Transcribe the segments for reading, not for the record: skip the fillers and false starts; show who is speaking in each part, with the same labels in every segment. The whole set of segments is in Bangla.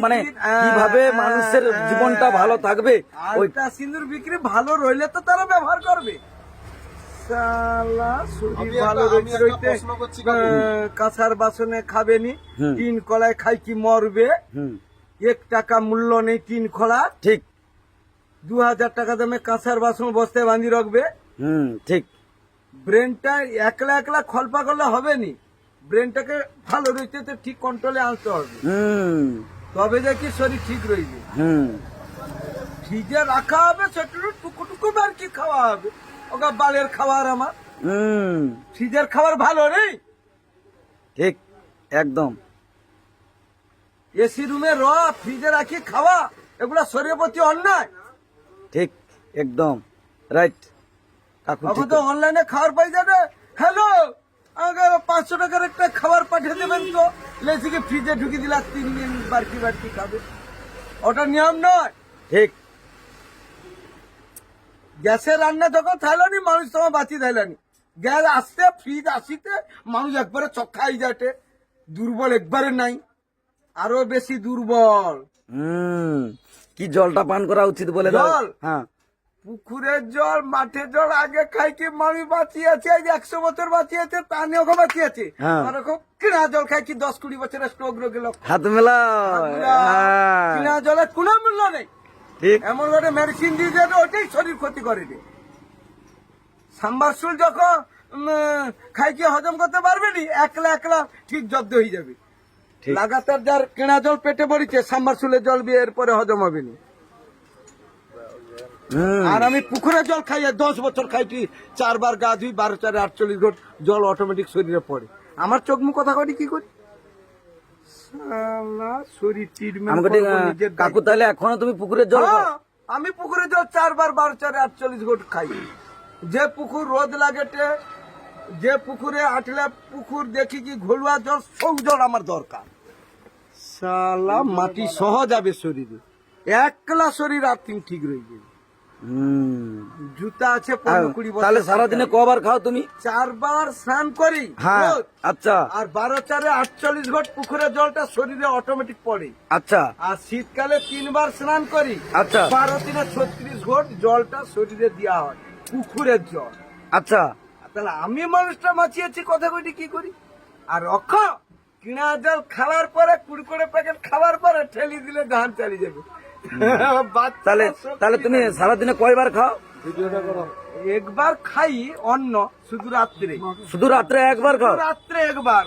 Speaker 1: মানে কিভাবে মানুষের জীবনটা ভালো থাকবে
Speaker 2: ওইটা সিঁদুর বিক্রি ভালো রইলে তো তারা ব্যবহার করবে। কাঁসার বাসনে খাবে নি, তিন কলায় খাই কি মরবে, 1 টাকা মূল্য নেই তিন খোলা,
Speaker 1: ঠিক
Speaker 2: 2000 টাকা দামে কাঁসার বাসন বস্তায় বাঁধি রাখবে।
Speaker 1: ঠিক
Speaker 2: ব্রেনটা একলা একলা খলপা করলে হবে নি, ব্রেনটাকে ভালো রইতে তো ঠিক কন্ট্রোলে আনতে হবে, তবে দেখি শরীর ঠিক রইবে। ফ্রিজে রাখা হবে সেটা টুকু টুকু আর কি খাওয়া হবে, ওকে বালের খাবার আমার ফ্রিজের খাবার ভালো নেই।
Speaker 1: ঠিক একদম।
Speaker 2: এসি রুমে ফ্রিজে রাখি খাওয়া, এগুলা শরীরের প্রতি অন্যায়।
Speaker 1: ঠিক একদম রাইট।
Speaker 2: এখন তো অনলাইনে খাবার পাই যাবে, হ্যালো আমাকে 500 টাকার একটা খাবার পাঠিয়ে দেবেন তো, লেসিকে ফ্রিজে ঢুকে দিলা 3 দিন বাড়তি বাড়তি খাবে, ওটা নিয়ম নয়।
Speaker 1: ঠিক
Speaker 2: গ্যাসের রান্না যখন থাইলানি মানুষ তোমার বাঁচি থাইলানি, গ্যাস আসতে ফ্রিজ আসিতে মানুষ একবারে চক্ষাই যাটে, দুর্বল একবারে নাই, আরো বেশি দুর্বল।
Speaker 1: কি জলটা পান করা উচিত বলে দাও?
Speaker 2: জল?
Speaker 1: হ্যাঁ,
Speaker 2: পুকুরের জল, মাঠের জল আগে খাই কি মানুষ বাঁচিয়েছে, 100 বছর বাঁচিয়েছে, তা নিয়ে বাঁচিয়েছে। আর এখন কিনা জল খাই কি 10-20 বছরের স্ট্রোক রোগে লোক
Speaker 1: হাত মেলা।
Speaker 2: কিনা জলের কোনো মূল্য নেই।
Speaker 1: ঠিক
Speaker 2: এমন করে মেডিসিন দিয়ে দেবে, ওটাই শরীর ক্ষতি করে দেবে। সাম্বারসুল যখন খাই কি হজম করতে পারবে নি, একলা একলা ঠিক জব্দ হয়ে যাবে। লাগাতার যার কেনা জল পেটে পড়েছে, সাম্বারসুলের জল বিয়ের পরে হজম হবে না। আর আমি পুকুরের জল খাই, 10 বছর খাই কি 4 বার গা ধুই, 12-4 48 ঘন্টা জল অটোমেটিক শরীরে পড়ে। আমার চোখ মুখ কথা করি কি করি, শরীর ট্রিটমেন্ট।
Speaker 1: কাকু তাহলে এখনো তুমি পুকুরের জল খাও?
Speaker 2: আমি পুকুরের জল 4 বার 12-4 48 ঘন্টা খাই। যে পুকুর রোদ লাগেটে, যে পুকুরে আটলে পুকুর দেখি কি ঘোলুয়া জল, সব জল আমার দরকার। শালা মাটি সহ যাবে শরীরে, একলা শরীর আর্থিং ঠিক রয়ে যাবে। জুতা আছে 15-20 বছর।
Speaker 1: তাহলে সারাদিনে কবার খাও তুমি?
Speaker 2: 4 বার স্নান করি।
Speaker 1: হ্যাঁ, আচ্ছা।
Speaker 2: আর 12-4 48 ঘন্টা পুকুরের জলটা শরীরে অটোমেটিক পড়ে।
Speaker 1: আচ্ছা।
Speaker 2: আর শীতকালে 3 বার স্নান করি।
Speaker 1: আচ্ছা।
Speaker 2: 12-3 36 ঘন্টা জলটা শরীরে দেওয়া হয়, পুকুরের জল।
Speaker 1: আচ্ছা,
Speaker 2: তাহলে আমি মানুষটা বাঁচিয়েছি, কথা কইটি কি করি। আর কিনা জল খাওয়ার পরে, কুড়কুড়ে প্যাকেট খাওয়ার পরে ঠেলি দিলে ধান চালিয়ে যাবে।
Speaker 1: তাহলে তুমি সারাদিনে কয়বার খাও?
Speaker 2: একবার খাই অন্ন, শুধু রাত্রে।
Speaker 1: শুধু রাত্রে একবার খাও?
Speaker 2: রাত্রে একবার,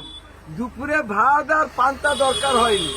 Speaker 2: দুপুরে ভাত আর পান্তা দরকার হয়নি।